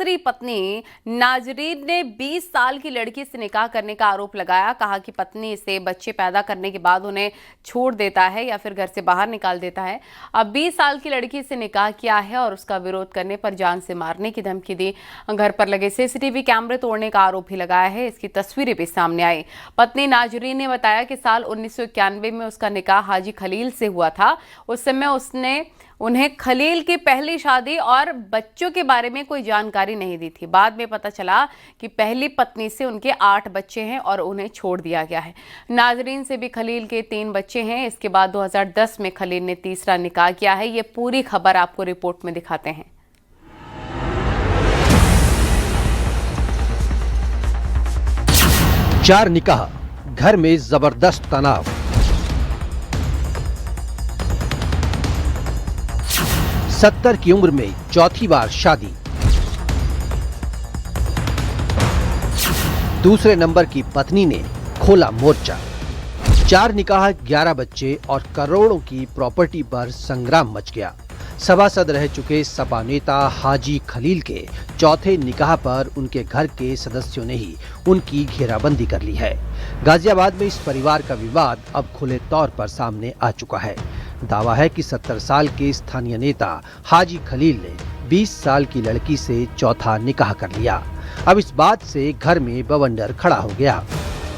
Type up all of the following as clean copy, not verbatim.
दूसरी पत्नी नाजरीन ने 20 साल की लड़की से निकाह करने का आरोप लगाया। कहा कि पत्नी से बच्चे पैदा करने के बाद उन्हें छोड़ देता है या फिर घर से बाहर निकाल देता है। अब 20 साल की लड़की से निकाह किया है और उसका विरोध करने पर जान से मारने की धमकी दी। घर पर लगे सीसीटीवी कैमरे तोड़ने का आरोप भी लगाया है। इसकी तस्वीरें भी सामने आई। पत्नी नाजरीन ने बताया कि साल 1991 में उसका निकाह हाजी खलील से हुआ था। उस समय उसने उन्हें खलील की पहली शादी और बच्चों के बारे में कोई जानकारी नहीं दी थी। बाद में पता चला कि पहली पत्नी से उनके 8 बच्चे हैं और उन्हें छोड़ दिया गया है। नाजरीन से भी खलील के 3 बच्चे हैं। इसके बाद 2010 में खलील ने तीसरा निकाह किया है। ये पूरी खबर आपको रिपोर्ट में दिखाते हैं। चार निकाह, घर में जबरदस्त तनाव। सत्तर की उम्र में चौथी बार शादी। दूसरे नंबर की पत्नी ने खोला मोर्चा। 4 निकाह, 11 बच्चे और करोड़ों की प्रॉपर्टी पर संग्राम मच गया। सभासद रह चुके सपा नेता हाजी खलील के चौथे निकाह पर उनके घर के सदस्यों ने ही उनकी घेराबंदी कर ली है। गाजियाबाद में इस परिवार का विवाद अब खुले तौर पर सामने आ चुका है। दावा है कि 70 साल के स्थानीय नेता हाजी खलील ने 20 साल की लड़की से चौथा निकाह कर लिया। अब इस बात से घर में बवंडर खड़ा हो गया।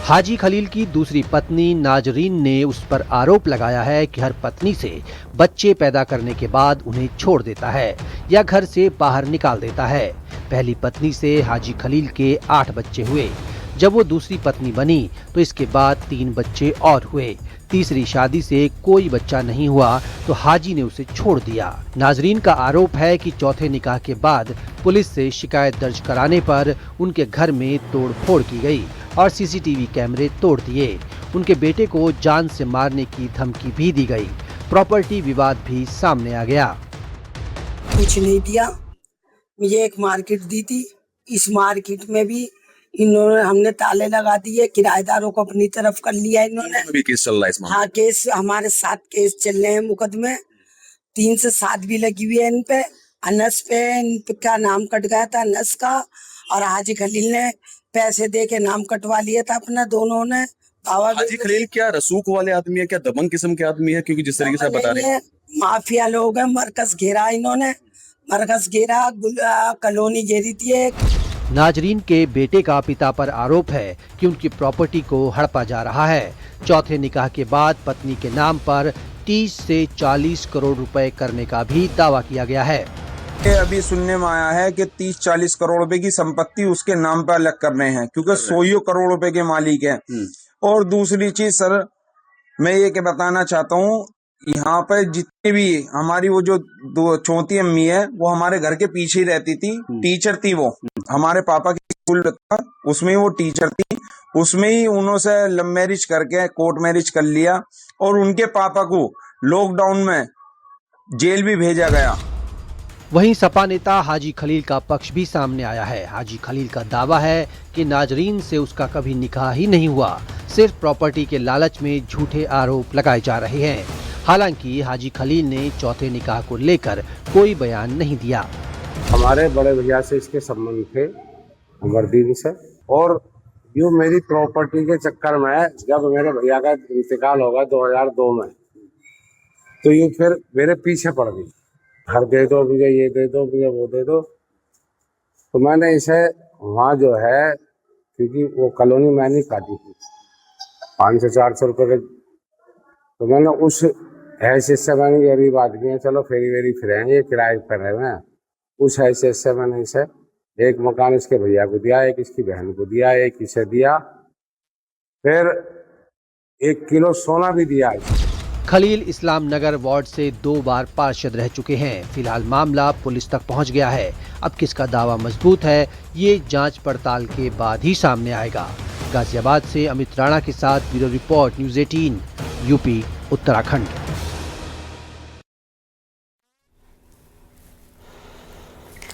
हाजी खलील की दूसरी पत्नी नाजरीन ने उस पर आरोप लगाया है कि हर पत्नी से बच्चे पैदा करने के बाद उन्हें छोड़ देता है या घर से बाहर निकाल देता है। पहली पत्नी से हाजी खलील के 8 बच्चे हुए। जब वो दूसरी पत्नी बनी तो इसके बाद 3 बच्चे और हुए। तीसरी शादी से कोई बच्चा नहीं हुआ तो हाजी ने उसे छोड़ दिया। नाजरीन का आरोप है कि चौथे निकाह के बाद पुलिस से शिकायत दर्ज कराने पर उनके घर में तोड़फोड़ की गई और सीसीटीवी कैमरे तोड़ दिए। उनके बेटे को जान से मारने की धमकी भी दी गई। प्रॉपर्टी विवाद भी सामने आ गया। कुछ नहीं दिया, मुझे एक मार्केट दी थी। इस मार्केट में भी इन्होंने हमने ताले लगा दिए, किराएदारों को अपनी तरफ कर लिया इन्होंने। भी केस चल रहा है इसमें? हाँ, केस हमारे 7 केस चल रहे हैं मुकदमे। 3 से 7 भी लगी हुई है इन पे। अनस पे इनका नाम कट गया था, अनस का, और हाजी खलील ने पैसे दे के नाम कटवा लिया था अपना। दोनों ने हाजी खलील क्या रसूख वाले आदमी है, क्या दबंग किस्म के आदमी है? क्योंकि जिस तरीके से बता रहे हैं माफिया लोग हैं। मरकज घेरा इन्होंने, मरकज घेरा, कॉलोनी घेरी थी एक। नाजरीन के बेटे का पिता पर आरोप है कि उनकी प्रॉपर्टी को हड़पा जा रहा है। चौथे निकाह के बाद पत्नी के नाम पर 30 से 40 करोड़ रुपए करने का भी दावा किया गया है। अभी सुनने में आया है कि 30-40 करोड़ रुपए की संपत्ति उसके नाम पर अलग कर रहे हैं, क्योंकि 100 करोड़ रुपए के मालिक हैं। और दूसरी चीज सर, मैं ये बताना चाहता हूँ, यहाँ पर जितने भी हमारी वो जो चौथी अम्मी है, वो हमारे घर के पीछे ही रहती थी। टीचर थी वो, हमारे पापा की स्कूल था, उसमें वो टीचर थी। उसमें ही उन्होंने लव मैरिज करके कोर्ट मैरिज कर लिया और उनके पापा को लॉकडाउन में जेल भी भेजा गया। वहीं सपा नेता हाजी खलील का पक्ष भी सामने आया है। हाजी खलील का दावा है कि नाजरीन से उसका कभी निकाह ही नहीं हुआ, सिर्फ प्रॉपर्टी के लालच में झूठे आरोप लगाए जा रहे हैं। हालांकि हाजी खलील ने चौथे निकाह को लेकर कोई बयान नहीं दिया। हमारे बड़े भैया से इसके संबंध थे, उमरदीन से, और यूँ मेरी प्रॉपर्टी के चक्कर में जब मेरे भैया का इंतकाल होगा 2002 में, तो यूँ फिर मेरे पीछे पड़ गई, घर दे दो मुझे, ये दे दो मुझे, वो दे दो। तो मैंने इसे वहाँ जो है, क्योंकि वो कॉलोनी मैंने काटी थी 500 से 400 रुपये के, तो मैंने उस हैसियत से मैंने ये भी बात की है, चलो फेरी वेरी फिर ये किराए पर रहे हैं, उस हैसियत से मैंने इसे एक मकान इसके भैया को दिया, एक इसकी बहन को दिया, एक इसे दिया, फिर 1 किलो सोना भी दिया। खलील इस्लाम नगर वार्ड से 2 बार पार्षद रह चुके हैं। फिलहाल मामला पुलिस तक पहुंच गया है। अब किसका दावा मजबूत है, ये जांच पड़ताल के बाद ही सामने आएगा। गाजियाबाद से अमित राणा के साथ bureau report, news 18 UP Uttarakhand.